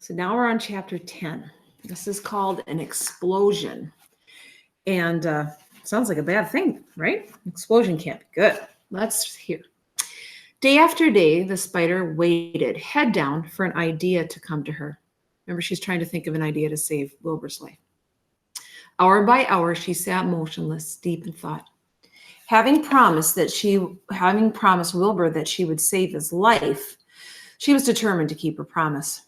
So now we're on chapter 10. This is called an explosion. And sounds like a bad thing, right? Explosion can't be good. Let's hear. Day after day, the spider waited, head down, for an idea to come to her. Remember, she's trying to think of an idea to save Wilbur's life. Hour by hour, she sat motionless, deep in thought. Having promised Wilbur that she would save his life, she was determined to keep her promise.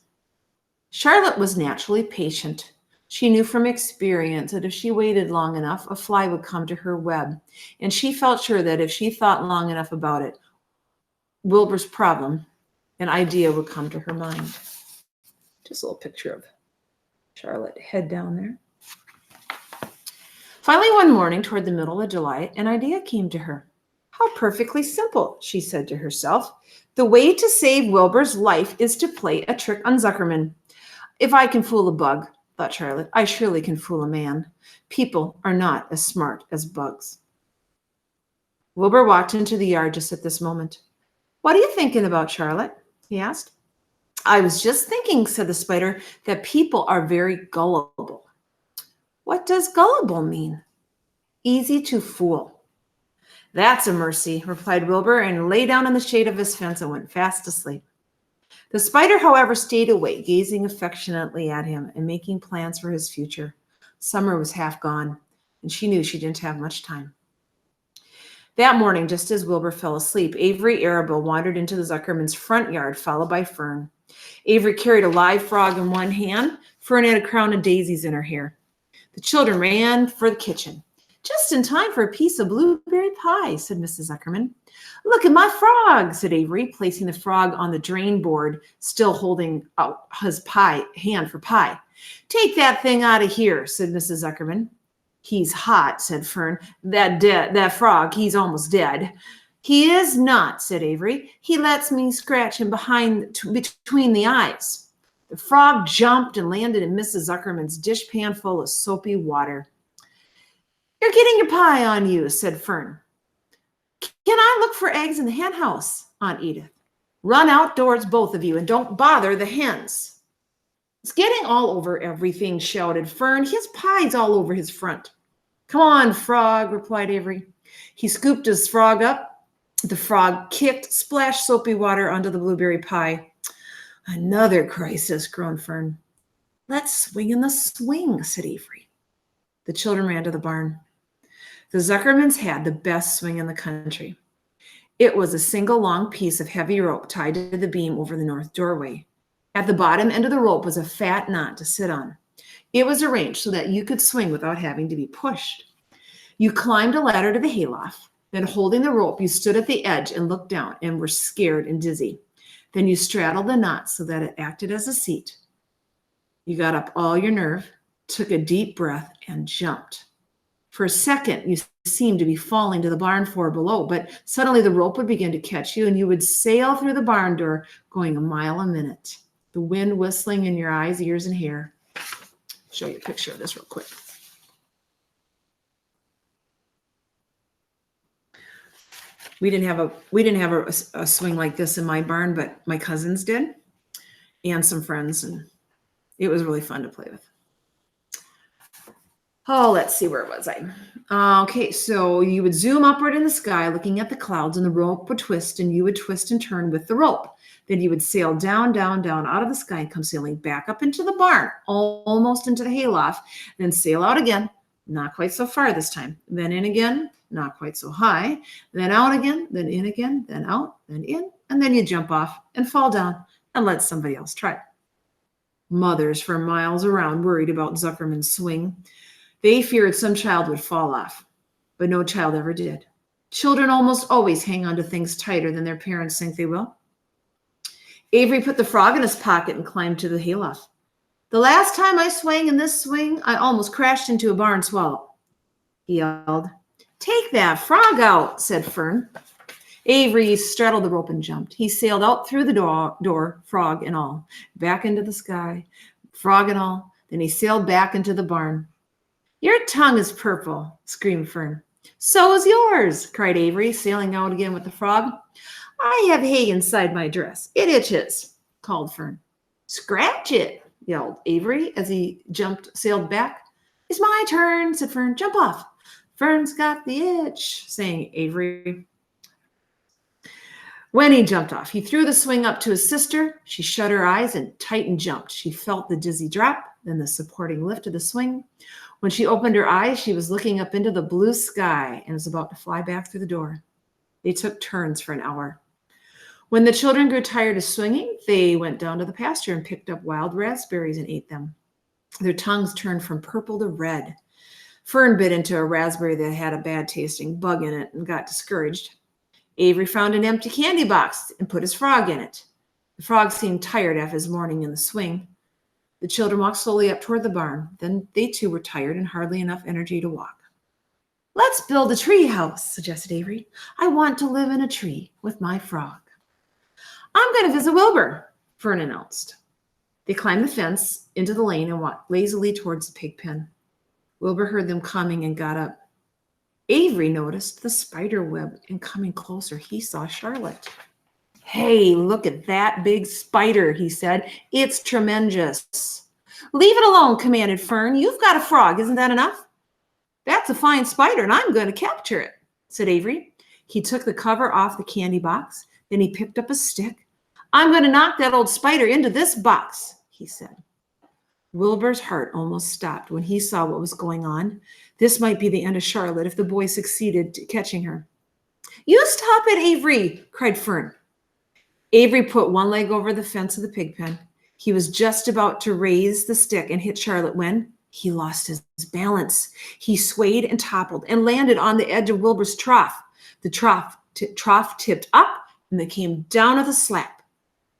Charlotte was naturally patient. She knew from experience that if she waited long enough, a fly would come to her web, and she felt sure that if she thought long enough about it, Wilbur's problem, an idea would come to her mind. Just a little picture of Charlotte, head down there. Finally, one morning toward the middle of July, an idea came to her. How perfectly simple, she said to herself. The way to save Wilbur's life is to play a trick on Zuckerman. If I can fool a bug, thought Charlotte, I surely can fool a man. People are not as smart as bugs. Wilbur walked into the yard just at this moment. What are you thinking about, Charlotte? He asked. I was just thinking, said the spider, that people are very gullible. What does gullible mean? Easy to fool. That's a mercy, replied Wilbur, and lay down in the shade of his fence and went fast asleep. The spider, however, stayed awake, gazing affectionately at him and making plans for his future. Summer was half gone, and she knew she didn't have much time. That morning, just as Wilbur fell asleep, Avery Arable wandered into the Zuckerman's front yard, followed by Fern. Avery carried a live frog in one hand. Fern had a crown of daisies in her hair. The children ran for the kitchen. Just in time for a piece of blueberry pie, said Mrs. Zuckerman. Look at my frog, said Avery, placing the frog on the drain board, still holding out his hand for pie. Take that thing out of here, said Mrs. Zuckerman. He's hot, said Fern. That frog, he's almost dead. He is not, said Avery. He lets me scratch him between the eyes. The frog jumped and landed in Mrs. Zuckerman's dishpan full of soapy water. You're getting your pie on you, said Fern. Can I look for eggs in the hen house, Aunt Edith? Run outdoors, both of you, and don't bother the hens. It's getting all over everything, shouted Fern. His pie's all over his front. Come on, frog, replied Avery. He scooped his frog up. The frog kicked, splashed soapy water onto the blueberry pie. Another crisis, groaned Fern. Let's swing in the swing, said Avery. The children ran to the barn. The Zuckermans had the best swing in the country. It was a single long piece of heavy rope tied to the beam over the north doorway. At the bottom end of the rope was a fat knot to sit on. It was arranged so that you could swing without having to be pushed. You climbed a ladder to the hayloft. Then, holding the rope, you stood at the edge and looked down and were scared and dizzy. Then you straddled the knot so that it acted as a seat. You got up all your nerve, took a deep breath, and jumped. For a second, you seemed to be falling to the barn floor below, but suddenly the rope would begin to catch you, and you would sail through the barn door, going a mile a minute, the wind whistling in your eyes, ears, and hair. I'll show you a picture of this real quick. We didn't have a swing like this in my barn, but my cousins did, and some friends, and it was really fun to play with. Oh, let's see, where was I? Okay, so you would zoom upward in the sky, looking at the clouds, and the rope would twist, and you would twist and turn with the rope. Then you would sail down, down, down out of the sky and come sailing back up into the barn, almost into the hayloft, then sail out again, not quite so far this time, then in again, not quite so high, then out again, then in again, then out, then in, and then you jump off and fall down and let somebody else try. Mothers for miles around worried about Zuckerman's swing. They feared some child would fall off, but no child ever did. Children almost always hang on to things tighter than their parents think they will. Avery put the frog in his pocket and climbed to the hayloft. The last time I swang in this swing, I almost crashed into a barn swallow, he yelled. Take that frog out, said Fern. Avery straddled the rope and jumped. He sailed out through the door, frog and all, back into the sky, frog and all. Then he sailed back into the barn. Your tongue is purple, screamed Fern. So is yours, cried Avery, sailing out again with the frog. I have hay inside my dress. It itches, called Fern. Scratch it, yelled Avery as he sailed back. It's my turn, said Fern. Jump off. Fern's got the itch, sang Avery. When he jumped off, he threw the swing up to his sister. She shut her eyes and tightened jumped. She felt the dizzy drop, then the supporting lift of the swing. When she opened her eyes, she was looking up into the blue sky and was about to fly back through the door. They took turns for an hour. When the children grew tired of swinging, they went down to the pasture and picked up wild raspberries and ate them. Their tongues turned from purple to red. Fern bit into a raspberry that had a bad-tasting bug in it and got discouraged. Avery found an empty candy box and put his frog in it. The frog seemed tired after his morning in the swing. The children walked slowly up toward the barn. Then they too were tired and hardly enough energy to walk. Let's build a tree house, suggested Avery. I want to live in a tree with my frog. I'm going to visit Wilbur, Fern announced. They climbed the fence into the lane and walked lazily towards the pig pen. Wilbur heard them coming and got up. Avery noticed the spider web, and coming closer, he saw Charlotte. Hey, look at that big spider, he said. It's tremendous. Leave it alone, commanded Fern. You've got a frog, isn't that enough? That's a fine spider, and I'm going to capture it, said Avery. He took the cover off the candy box. Then he picked up a stick. I'm going to knock that old spider into this box, he said. Wilbur's heart almost stopped when he saw what was going on. This might be the end of Charlotte if the boy succeeded catching her. You stop it, Avery, cried Fern. Avery put one leg over the fence of the pig pen. He was just about to raise the stick and hit Charlotte when he lost his balance. He swayed and toppled and landed on the edge of Wilbur's trough. The trough tipped up and then came down with a slap.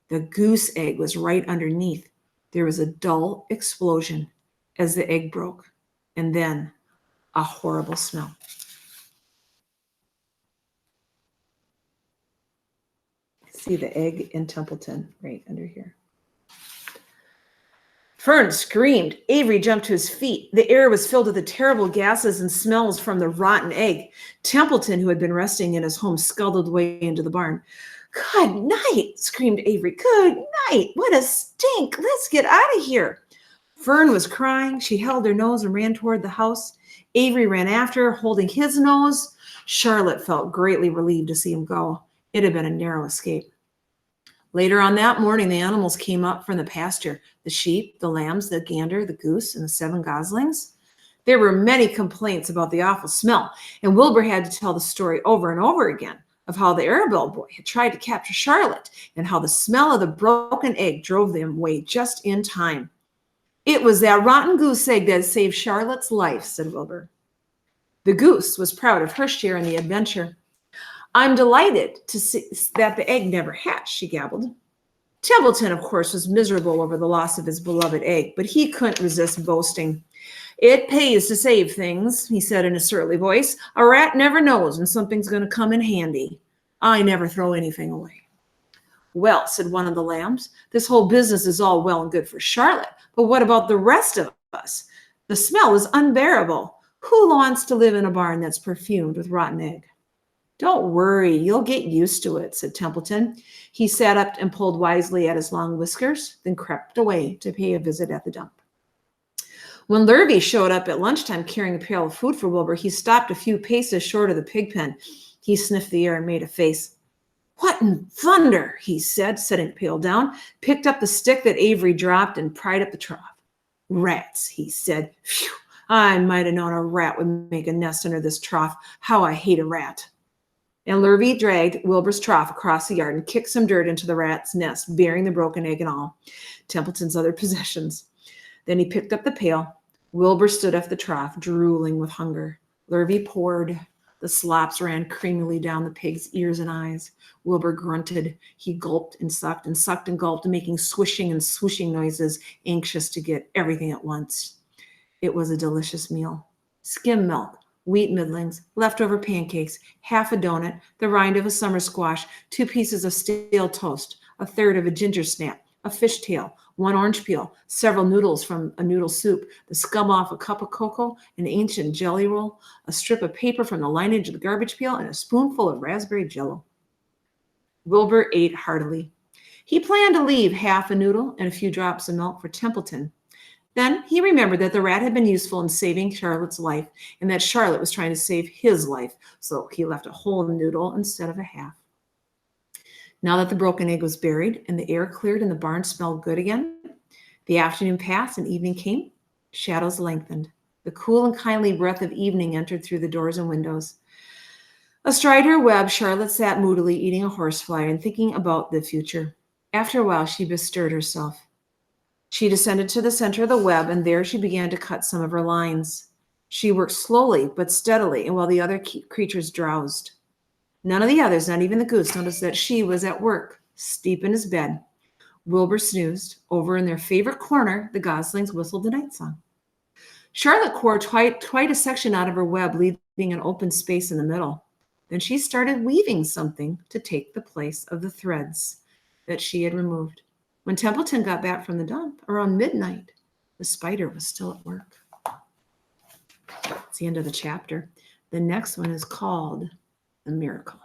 The goose egg was right underneath. There was a dull explosion as the egg broke, and then a horrible smell. See the egg in Templeton right under here. Fern screamed. Avery jumped to his feet. The air was filled with the terrible gases and smells from the rotten egg. Templeton, who had been resting in his home, scuttled away into the barn. Good night, screamed Avery. Good night. What a stink. Let's get out of here. Fern was crying. She held her nose and ran toward the house. Avery ran after her, holding his nose. Charlotte felt greatly relieved to see him go. It had been a narrow escape. Later on that morning, the animals came up from the pasture. The sheep, the lambs, the gander, the goose, and the 7 goslings. There were many complaints about the awful smell, and Wilbur had to tell the story over and over again of how the Arabelle boy had tried to capture Charlotte and how the smell of the broken egg drove them away just in time. It was that rotten goose egg that saved Charlotte's life, said Wilbur. The goose was proud of her share in the adventure. I'm delighted to see that the egg never hatched, she gabbled. Templeton, of course, was miserable over the loss of his beloved egg, but he couldn't resist boasting. It pays to save things, he said in a surly voice. A rat never knows when something's going to come in handy. I never throw anything away. Well, said one of the lambs, this whole business is all well and good for Charlotte, but what about the rest of us? The smell is unbearable. Who wants to live in a barn that's perfumed with rotten egg? Don't worry, you'll get used to it, said Templeton. He sat up and pulled wisely at his long whiskers, then crept away to pay a visit at the dump. When Lurvy showed up at lunchtime carrying a pail of food for Wilbur, he stopped a few paces short of the pig pen. He sniffed the air and made a face. What in thunder, he said, setting the pail down, picked up the stick that Avery dropped and pried up the trough. Rats, he said. Phew, I might have known a rat would make a nest under this trough. How I hate a rat. And Lurvy dragged Wilbur's trough across the yard and kicked some dirt into the rat's nest, bearing the broken egg and all, Templeton's other possessions. Then he picked up the pail. Wilbur stood off the trough, drooling with hunger. Lurvy poured. The slops ran creamily down the pig's ears and eyes. Wilbur grunted. He gulped and sucked and gulped, making swishing and swooshing noises, anxious to get everything at once. It was a delicious meal. Skim milk, wheat middlings, leftover pancakes, half a donut, the rind of a summer squash, 2 pieces of stale toast, a third of a ginger snap, a fishtail, 1 orange peel, several noodles from a noodle soup, the scum off a cup of cocoa, an ancient jelly roll, a strip of paper from the lining of the garbage pail, and a spoonful of raspberry jello. Wilbur ate heartily. He planned to leave half a noodle and a few drops of milk for Templeton. Then he remembered that the rat had been useful in saving Charlotte's life and that Charlotte was trying to save his life, so he left a whole noodle instead of a half. Now that the broken egg was buried and the air cleared and the barn smelled good again, the afternoon passed and evening came. Shadows lengthened. The cool and kindly breath of evening entered through the doors and windows. Astride her web, Charlotte sat moodily eating a horsefly and thinking about the future. After a while, she bestirred herself. She descended to the center of the web, and there she began to cut some of her lines. She worked slowly but steadily, and while the other creatures drowsed. None of the others, not even the goose, noticed that she was at work, deep in his bed. Wilbur snoozed. Over in their favorite corner, the goslings whistled the night song. Charlotte wore quite a section out of her web, leaving an open space in the middle. Then she started weaving something to take the place of the threads that she had removed. When Templeton got back from the dump around midnight, the spider was still at work. That's the end of the chapter. The next one is called The Miracle.